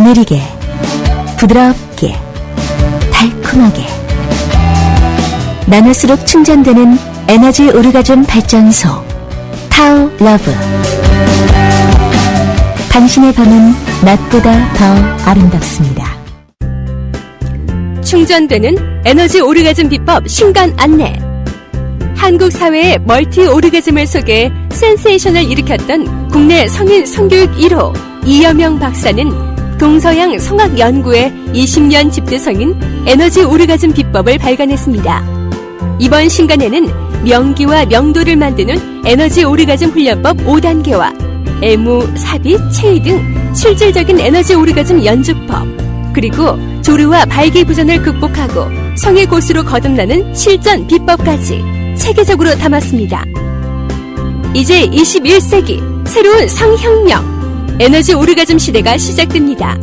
느리게, 부드럽게, 달콤하게 나눌수록 충전되는 에너지 오르가즘 발전소 타오 러브. 당신의 밤은 낮보다 더 아름답습니다. 충전되는 에너지 오르가즘 비법 신간 안내. 한국 사회의 멀티 오르가즘을 소개해 센세이션을 일으켰던 국내 성인 성교육 1호 이여명 박사는 동서양 성악 연구에 20년 집대성인 에너지 오르가즘 비법을 발간했습니다. 이번 신간에는 명기와 명도를 만드는 에너지 오르가즘 훈련법 5단계와 애무, 삽입, 체위 등 실질적인 에너지 오르가즘 연주법, 그리고 조류와 발기부전을 극복하고 성의 고수로 거듭나는 실전 비법까지 체계적으로 담았습니다. 이제 21세기 새로운 성혁명, 에너지 오르가즘 시대가 시작됩니다.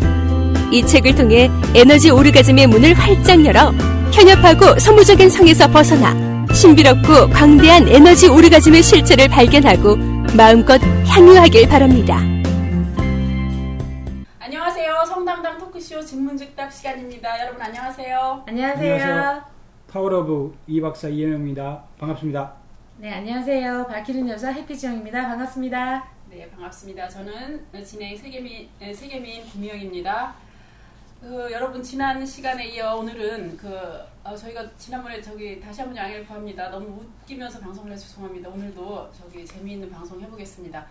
이 책을 통해 에너지 오르가즘의 문을 활짝 열어 현엽하고 소모적인 성에서 벗어나 신비롭고 광대한 에너지 오르가즘의 실체를 발견하고 마음껏 향유하길 바랍니다. 안녕하세요. 성당당 토크쇼 진문즉답 시간입니다. 여러분 안녕하세요. 안녕하세요. 타워러브 이박사 이영입니다. 반갑습니다. 네, 안녕하세요. 밝히는 여자 해피지영입니다. 반갑습니다. 네, 반갑습니다. 저는 진행 세계민 김희영입니다. 여러분 지난 시간에 이어 오늘은 저희가 지난번에 다시 한번 양해를 구합니다. 너무 웃기면서 방송을 해서 죄송합니다. 오늘도 재미있는 방송 해보겠습니다.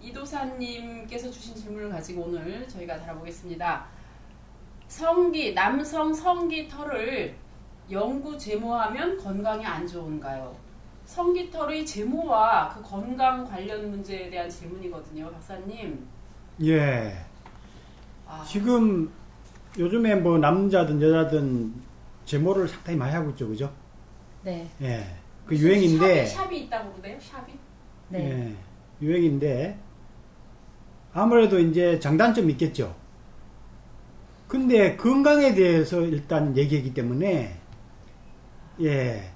이도사님께서 주신 질문을 가지고 오늘 저희가 다뤄보겠습니다. 남성 성기털을 영구 제모하면 건강에 안 좋은가요? 성기털의 제모와 그 건강 관련 문제에 대한 질문이거든요, 박사님. 예. 지금 요즘에 뭐 남자든 여자든 제모를 상당히 많이 하고 있죠, 그죠? 네. 예. 그 유행인데. 샵이 있다고 그러네요, 샵이? 네. 예. 유행인데 아무래도 이제 장단점이 있겠죠. 근데 건강에 대해서 일단 얘기하기 때문에 예.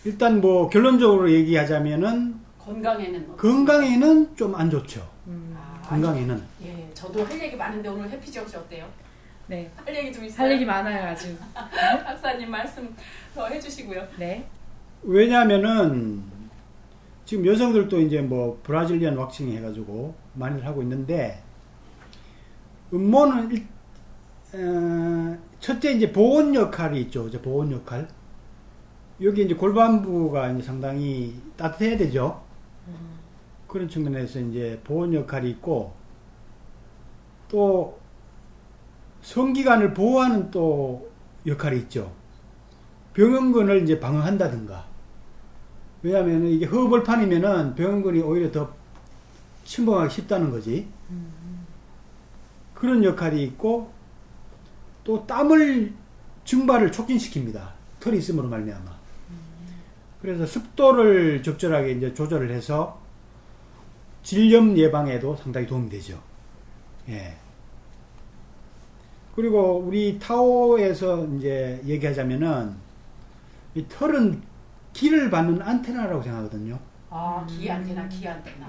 일단 뭐 결론적으로 얘기하자면은 건강에는 좀 안 좋죠. 건강에는. 예, 저도 할 얘기 많은데 오늘 해피지영 씨 어때요? 네. 할 얘기 좀 있어요? 할 얘기 많아요, 아주. 박사님 말씀 더 해주시고요. 네. 왜냐하면은 지금 여성들도 이제 뭐 브라질리안 왁싱 해가지고 많이들 하고 있는데 음모는 첫째 이제 보온 역할이 있죠. 이제 보온 역할. 여기 이제 골반부가 이제 상당히 따뜻해야 되죠. 그런 측면에서 이제 보온 역할이 있고 또 성기관을 보호하는 또 역할이 있죠. 병원근을 이제 방어한다든가. 왜냐하면 이게 허벌판이면은 병원근이 오히려 더 침범하기 쉽다는 거지. 그런 역할이 있고 또 땀을 증발을 촉진시킵니다. 털이 있음으로 말미암아. 그래서 습도를 적절하게 이제 조절을 해서 질염 예방에도 상당히 도움이 되죠. 예. 그리고 우리 타오에서 이제 얘기하자면은 이 털은 기를 받는 안테나라고 생각하거든요. 기 안테나.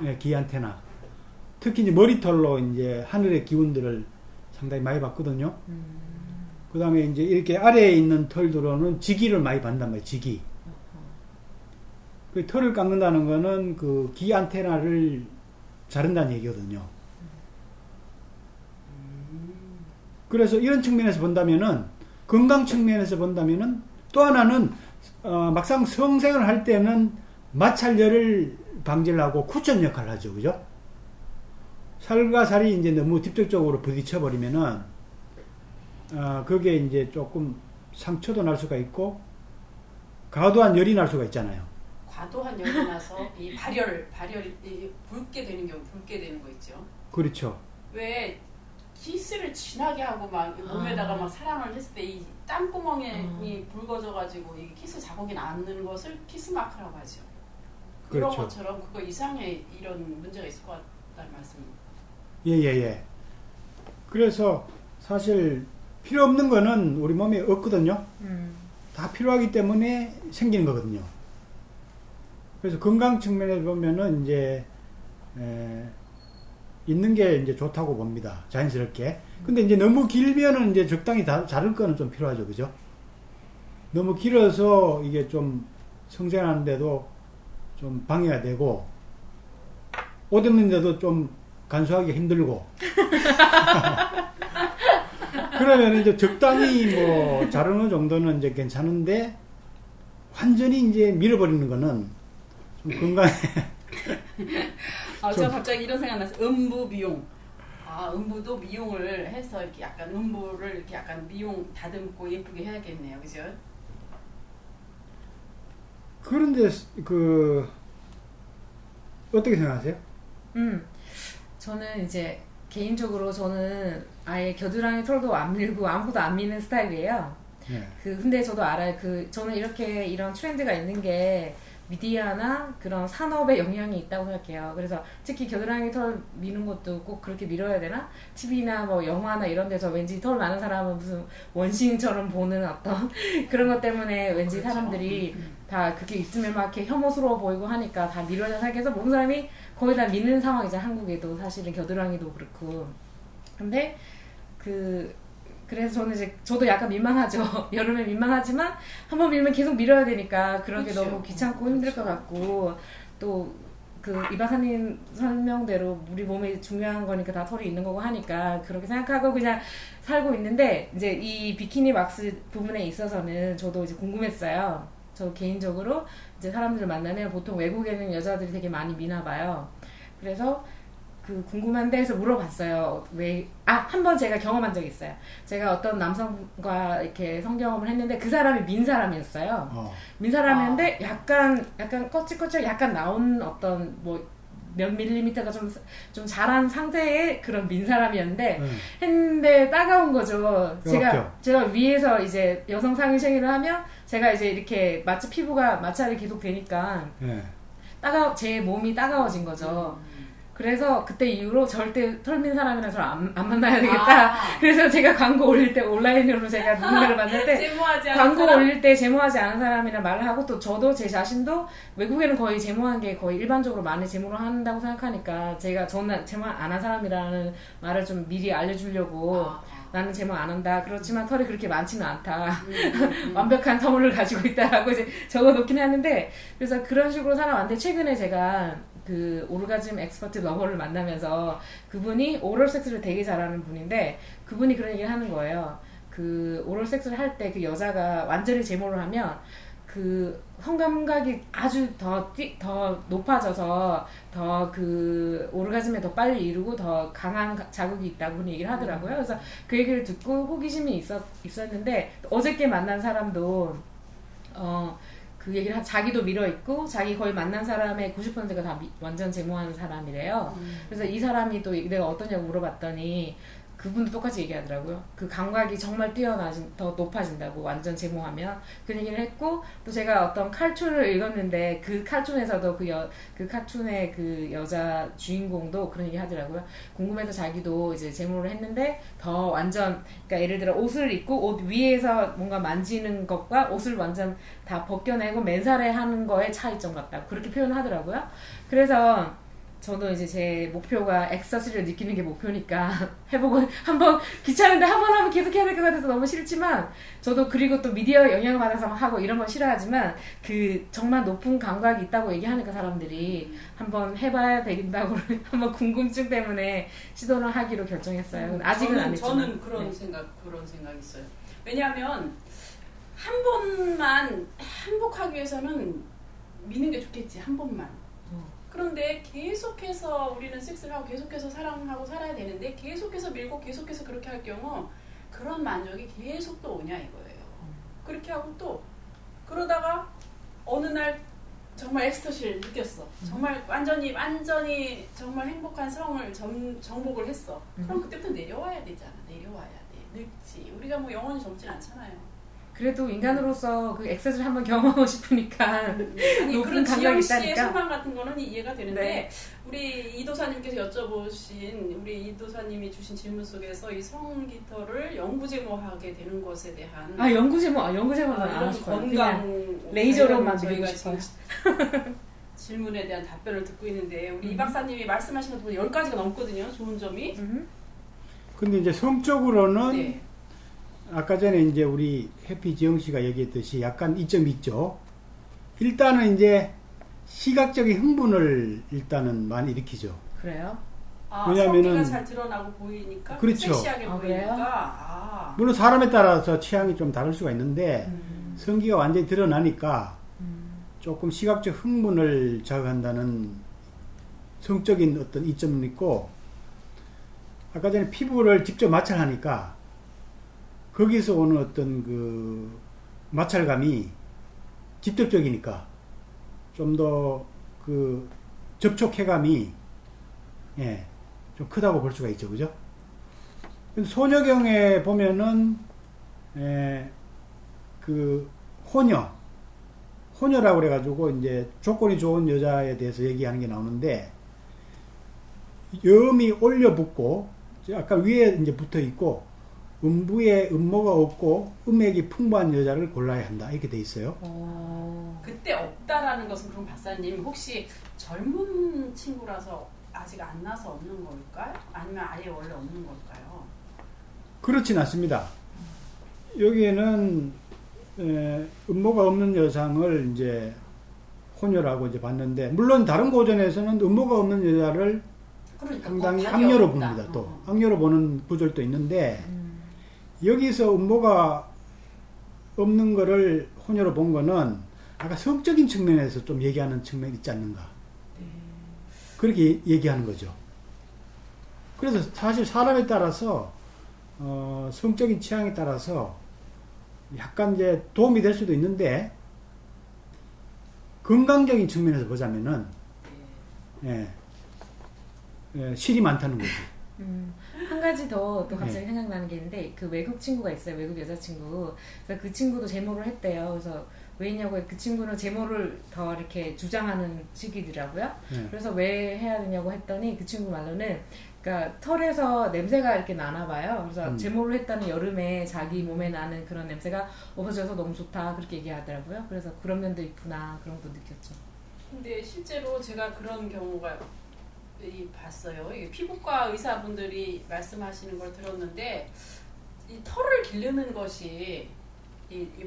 예, 기 안테나. 특히 이제 머리털로 이제 하늘의 기운들을 상당히 많이 받거든요. 그 다음에 이제 이렇게 아래에 있는 털들로는 지기를 많이 받는단 말이에요, 지기. 그 털을 깎는다는 거는 그 기 안테나를 자른다는 얘기거든요. 그래서 이런 측면에서 본다면은, 건강 측면에서 본다면은, 또 하나는, 막상 성생을 할 때는 마찰열을 방지를 하고 쿠션 역할을 하죠. 그죠? 살과 살이 이제 너무 직접적으로 부딪혀버리면은, 그게 이제 조금 상처도 날 수가 있고, 과도한 열이 날 수가 있잖아요. 과도한 열이 나서 이 발열이 붉게 되는 거 있죠. 그렇죠. 왜 키스를 진하게 하고 막 몸에다가 막 사랑을 했을 때 이 땀구멍이 붉어져가지고 이 키스 자국이 남는 것을 키스 마크라고 하죠. 그런 그렇죠. 것처럼 그거 이상의 이런 문제가 있을 것 같다는 말씀입니다. 예. 그래서 사실 필요 없는 거는 우리 몸에 없거든요. 다 필요하기 때문에 생기는 거거든요. 그래서 건강 측면에서 보면은 이제 있는 게 이제 좋다고 봅니다. 자연스럽게. 근데 이제 너무 길면은 이제 적당히 자를 거는 좀 필요하죠. 그죠? 너무 길어서 이게 좀 성생하는데도 좀 방해가 되고, 옷 입는데도 좀 간수하기 힘들고. 그러면 이제 적당히 뭐 자르는 정도는 이제 괜찮은데, 완전히 이제 밀어버리는 거는 좀 건강에. 제가 갑자기 이런 생각 났어요. 음부 미용. 음부도 미용을 해서 이렇게 약간 음부를 이렇게 약간 미용 다듬고 예쁘게 해야겠네요. 그죠? 그런데 어떻게 생각하세요? 저는 이제 개인적으로 저는 아예 겨드랑이 털도 안 밀고 아무것도 안 미는 스타일이에요. 네. 근데 저도 알아요. 저는 이런 트렌드가 있는 게 미디어나 그런 산업에 영향이 있다고 생각해요. 그래서 특히 겨드랑이 털 미는 것도 꼭 그렇게 밀어야 되나? TV나 뭐 영화나 이런 데서 왠지 털 많은 사람은 무슨 원시인처럼 보는 어떤 그런 것 때문에 왠지 그렇죠. 사람들이 다 그게 있으면 막 이렇게 혐오스러워 보이고 하니까 다 밀어야 생각해서 모든 사람이 거의 다 미는 상황이죠. 한국에도 사실은 겨드랑이도 그렇고. 근데 그래서 저는 저도 약간 민망하죠. 여름에 민망하지만 한번 밀면 계속 밀어야 되니까 그런 게 그렇죠. 너무 귀찮고 힘들 것 같고, 또 이 박사님 설명대로 우리 몸에 중요한 거니까 다 털이 있는 거고 하니까 그렇게 생각하고 그냥 살고 있는데, 이제 이 비키니 왁스 부분에 있어서는 저도 이제 궁금했어요. 저 개인적으로 이제 사람들을 만나면 보통 외국에는 여자들이 되게 많이 미나 봐요. 그래서 궁금한데 해서 물어봤어요. 한 번 제가 경험한 적이 있어요. 제가 어떤 남성과 이렇게 성경험을 했는데 그 사람이 민 사람이었어요. 민 사람이었는데 약간 꺼치꺼치 약간 나온 어떤 몇 밀리미터가 좀 자란 상태의 그런 민 사람이었는데 했는데 따가운 거죠. 제가 위에서 이제 여성 상의생리를 하면 제가 이제 이렇게 피부가 마찰이 계속 되니까 제 몸이 따가워진 거죠. 그래서 그때 이후로 절대 털민 사람이랑 저를 안 만나야 되겠다. 그래서 제가 광고 올릴 때 온라인으로 제가 누군가를 만날 때 광고 올릴 때 제모하지 않은 사람이랑 말을 하고, 또 저도 제 자신도 외국에는 거의 제모한 게 거의 일반적으로 많이 제모를 한다고 생각하니까 저는 제모 안 한 사람이라는 말을 좀 미리 알려주려고 나는 제모 안 한다. 그렇지만 털이 그렇게 많지는 않다. 완벽한 털을 가지고 있다라고 이제 적어놓긴 하는데, 그래서 그런 식으로 살아왔는데 최근에 제가 오르가즘 엑스퍼트 러버를 만나면서 그분이 오럴 섹스를 되게 잘하는 분인데 그분이 그런 얘기를 하는 거예요. 오럴 섹스를 할 때 그 여자가 완전히 제모를 하면 성감각이 아주 더 높아져서 더 오르가즘에 더 빨리 이루고 더 강한 자극이 있다고 그런 얘기를 하더라고요. 그래서 그 얘기를 듣고 호기심이 있었는데, 어저께 만난 사람도 그 얘기를 자기도 밀어있고 자기 거의 만난 사람의 90%가 다 완전 제모하는 사람이래요. 그래서 이 사람이 또 내가 어떠냐고 물어봤더니 그분도 똑같이 얘기하더라고요. 감각이 정말 더 높아진다고 완전 제모하면 그 얘기를 했고, 또 제가 어떤 칼춤을 읽었는데 그 칼춤에서도 그 칼춤의 여자 주인공도 그런 얘기 하더라고요. 궁금해서 자기도 이제 제모를 했는데 더 완전, 그러니까 예를 들어 옷을 입고 옷 위에서 뭔가 만지는 것과 옷을 완전 다 벗겨내고 맨살에 하는 거의 차이점 같다고 그렇게 표현을 하더라고요. 그래서 저도 이제 제 목표가 엑서시를 느끼는 게 목표니까 해보고, 귀찮은데 한 번 하면 계속 해야 될 것 같아서 너무 싫지만, 저도 그리고 또 미디어 영향을 받아서 하고 이런 건 싫어하지만 정말 높은 감각이 있다고 얘기하니까 사람들이 한번 해봐야 된다고 한번 궁금증 때문에 시도를 하기로 결정했어요. 아직은 안 했지만. 저는 그런 생각 있어요. 왜냐하면 한 번만 행복하기 위해서는 미는 게 좋겠지, 한 번만. 그런데 계속해서 우리는 섹스를 하고 계속해서 사랑하고 살아야 되는데 계속해서 밀고 계속해서 그렇게 할 경우 그런 만족이 계속 또 오냐 이거예요. 그렇게 하고 또 그러다가 어느 날 정말 엑스터시를 느꼈어. 정말 완전히 정말 행복한 성을 정복을 했어. 그럼 그때부터 내려와야 되잖아. 내려와야 돼. 늙지. 우리가 영원히 젊진 않잖아요. 그래도 인간으로서 엑서시를 한번 경험하고 싶으니까 그런 지영 씨의 소망 같은 거는 이해가 되는데, 네. 우리 이도사님께서 여쭤보신, 우리 이도사님이 주신 질문 속에서 이 성기털을 영구제모하게 되는 것에 대한 영구제모는 안 하고 싶어요. 건강 레이저로만 밀고 저희가 싶어요. 질문에 대한 답변을 듣고 있는데 우리 이 박사님이 말씀하신 것 보면 10가지가 넘거든요. 좋은 점이. 근데 이제 성적으로는 네. 아까 전에 이제 우리 해피 지영 씨가 얘기했듯이 약간 이점이 있죠. 일단은 이제 시각적인 흥분을 일단은 많이 일으키죠. 그래요? 아, 왜냐면은- 성기가 잘 드러나고 보이니까 그렇죠. 섹시하게 아, 보이니까 그래요? 아. 물론 사람에 따라서 취향이 좀 다를 수가 있는데 성기가 완전히 드러나니까 조금 시각적 흥분을 자극한다는 성적인 어떤 이점은 있고, 아까 전에 피부를 직접 마찰하니까 거기서 오는 어떤 그 마찰감이 직접적이니까 좀 더 그 접촉해감이 예, 좀 크다고 볼 수가 있죠, 그죠? 소녀경에 보면은 그 호녀라고 그래가지고 이제 조건이 좋은 여자에 대해서 얘기하는 게 나오는데, 염이 올려 붙고 약간 위에 이제 붙어 있고 음부에 음모가 없고 음액이 풍부한 여자를 골라야 한다, 이렇게 돼 있어요. 그때 없다라는 것은 그럼 박사님 혹시 젊은 친구라서 아직 안 나서 없는 걸까요? 아니면 아예 원래 없는 걸까요? 그렇진 않습니다. 여기에는 음모가 없는 여성을 이제 호녀라고 이제 봤는데, 물론 다른 고전에서는 음모가 없는 여자를 그러니까 상당히 답이 악녀로 없다. 봅니다. 또 악녀로 보는 구절도 있는데, 여기서 음모가 없는 거를 호녀로 본 거는 아까 성적인 측면에서 좀 얘기하는 측면이 있지 않는가, 그렇게 얘기하는 거죠. 그래서 사실 사람에 따라서 성적인 취향에 따라서 약간 이제 도움이 될 수도 있는데, 건강적인 측면에서 보자면은 실이 많다는 거지. 한 가지 더 또 갑자기 생각나는 게 있는데, 그 외국 친구가 있어요. 외국 여자친구. 그래서 그 친구도 제모를 했대요. 그래서 왜냐고, 그 친구는 제모를 더 이렇게 주장하는 식이더라고요. 그래서 왜 해야 되냐고 했더니 그 친구 말로는, 그러니까 털에서 냄새가 이렇게 나나 봐요. 그래서 제모를 했다는 여름에 자기 몸에 나는 그런 냄새가 없어져서 너무 좋다, 그렇게 얘기하더라고요. 그래서 그런 면도 있구나, 그런 것도 느꼈죠. 근데 실제로 제가 그런 경우가 봤어요. 이게 피부과 의사분들이 말씀하시는 걸 들었는데, 이 털을 기르는 것이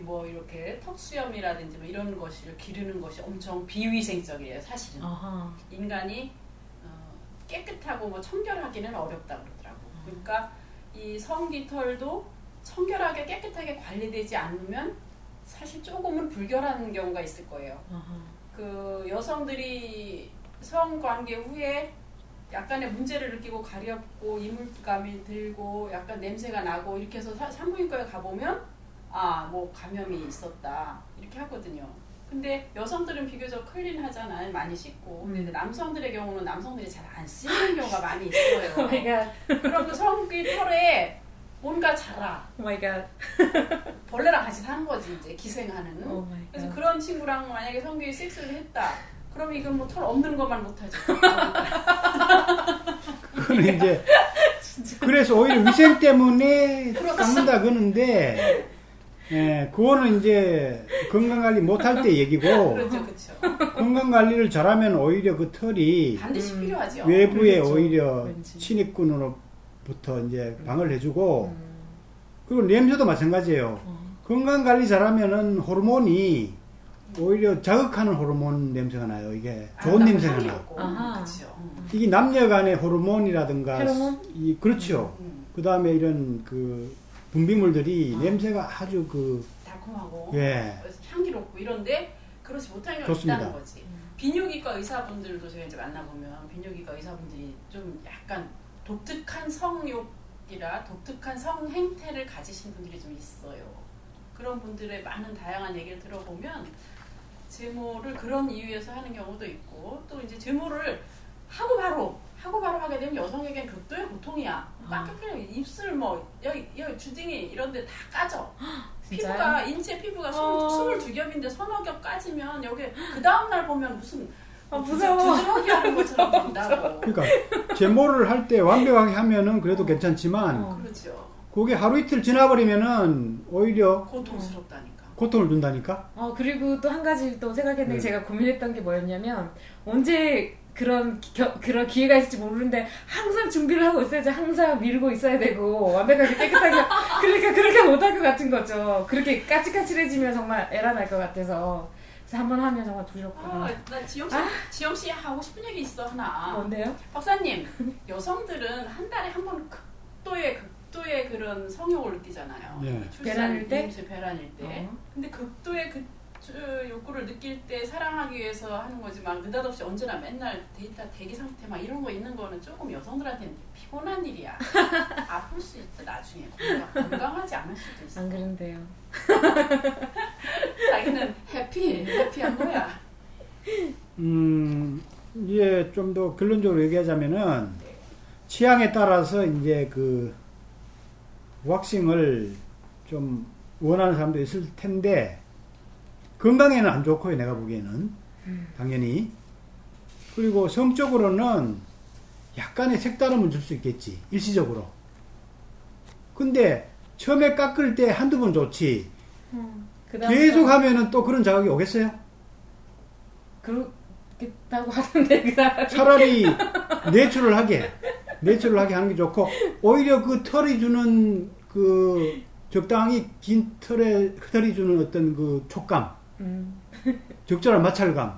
뭐 이렇게 턱수염이라든지 뭐 이런 것을 기르는 것이 엄청 비위생적이에요, 사실은. 아하. 인간이 깨끗하고 뭐 청결하기는 어렵다 그러더라고. 그러니까 이 성기털도 청결하게 깨끗하게 관리되지 않으면 사실 조금은 불결한 경우가 있을 거예요. 아하. 그 여성들이 성관계 후에 약간의 문제를 느끼고 가렵고 이물감이 들고 약간 냄새가 나고 이렇게 해서 산부인과에 가보면 아, 뭐 감염이 있었다 이렇게 하거든요. 근데 여성들은 비교적 클린하잖아요. 많이 씻고. 근데 남성들의 경우는 남성들이 잘 안 씻는 경우가 많이 있어요. 그럼 그 성기 털에 뭔가 자라. 오 마이 갓. 벌레랑 같이 사는 거지, 이제 기생하는. 오 마이 그래서 갓. 그런 친구랑 만약에 성기 섹스를 했다. 그럼 이건 뭐 털 없는 것만 못하죠. 그거는 이제 그래서 오히려 위생 때문에 깎는다 그러는데, 그거는 이제 건강관리 못할 때 얘기고, 그렇죠, 그렇죠. 건강관리를 잘하면 오히려 그 털이 반드시 필요하죠. 외부에 그렇죠. 오히려 왠지. 침입군으로부터 이제 방을 해주고, 그리고 냄새도 마찬가지예요. 건강관리 잘하면은 호르몬이 오히려 자극하는 호르몬 냄새가 나요. 이게 좋은 냄새가 나. 아하. 그렇죠. 이게 남녀 간의 호르몬이라든가, 페로몬? 그렇죠. 그 다음에 이런 그 분비물들이 냄새가 아주 달콤하고 예. 향기롭고 이런데 그렇지 못한 경우가 좋습니다. 있다는 거지. 비뇨기과 의사분들도 제가 이제 만나보면 비뇨기과 의사분들이 좀 약간 독특한 성욕이라 독특한 성 행태를 가지신 분들이 좀 있어요. 그런 분들의 많은 다양한 얘기를 들어보면 제모를 그런 이유에서 하는 경우도 있고, 또 이제 제모를 하고 바로 하게 되면 여성에겐 극도의 고통이야. 깎여 입술 뭐 여기 주둥이 이런데 다 까져. 피부가 인체 피부가 22겹인데 서너 겹 까지면 여기 그 다음 날 보면 무슨 무서워. 두드러기 하는 것처럼 된다고. 그러니까 제모를 할 때 완벽하게 하면은 그래도 괜찮지만, 그렇죠. 그게 하루 이틀 지나버리면은 오히려 고통스럽다니까. 고통을 준다니까? 그리고 또 한 가지 또 생각했는데 제가 고민했던 게 뭐였냐면 언제 그런 기회가 있을지 모르는데 항상 준비를 하고 있어야지, 항상 밀고 있어야 되고 완벽하게 깨끗하게 그러니까 그렇게 못할 것 같은 거죠. 그렇게 까칠까칠해지면 정말 에라 날 것 같아서 그래서 한번 하면 정말 두렵구나. 나 지영 씨 하고 싶은 얘기 있어 하나. 뭔데요? 박사님, 여성들은 한 달에 한 번 극도의 그런 성욕을 느끼잖아요. 예. 배란일 때? 배란일 때. 근데 극도의 욕구를 느낄 때 사랑하기 위해서 하는 거지만 느닷없이 언제나 맨날 대기 상태 막 이런 거 있는 거는 조금 여성들한테는 피곤한 일이야. 아플 수 있다 나중에 건강하지 않을 수도 있어. 안 그런데요. 자기는 해피한 거야. 이제 좀 더 결론적으로 얘기하자면은 취향에 따라서 이제 그 왁싱을 좀 원하는 사람도 있을 텐데 건강에는 안 좋고요, 내가 보기에는. 당연히. 그리고 성적으로는 약간의 색다름은 줄 수 있겠지, 일시적으로. 근데 처음에 깎을 때 한두 번 좋지. 계속 하면은 또 그런 자극이 오겠어요? 그렇겠다고 하던데 그 사람이. 차라리 내추럴하게 하는 게 좋고, 오히려 그 털이 주는 그 적당히 긴 털이 주는 어떤 그 촉감, 적절한 마찰감,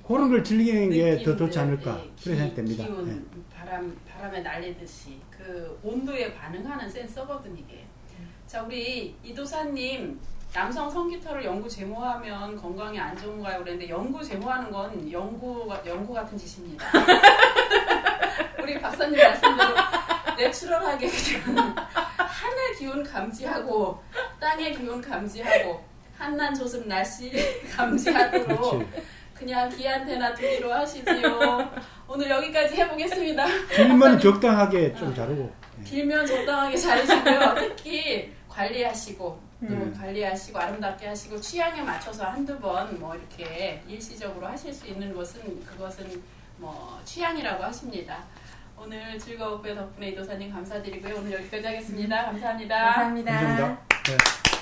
그런 걸 즐기는 게 더 좋지 않을까, 그렇게 생각됩니다. 기운, 네. 바람에 날리듯이 그 온도에 반응하는 센서거든 이게. 자, 우리 이도사님, 남성 성기털을 영구 제모하면 건강에 안 좋은가요? 그랬는데 영구 제모하는 건 연구 같은 짓입니다. 우리 박사님 말씀대로 내추럴하게 그냥 하늘 기운 감지하고 땅의 기운 감지하고 한난 조습 날씨 감지하도록 그냥 기한테나 두기로 하시지요. 오늘 여기까지 해보겠습니다. 길면 적당하게 좀 자르고. 길면 적당하게 자르시고요. 특히 관리하시고 또 관리하시고 아름답게 하시고 취향에 맞춰서 한두 번 뭐 이렇게 일시적으로 하실 수 있는 그것은 뭐 취향이라고 하십니다. 오늘 즐거웠고요. 덕분에 이도사님 감사드리고요. 오늘 여기까지 하겠습니다. 감사합니다. 감사합니다. 감사합니다. 네.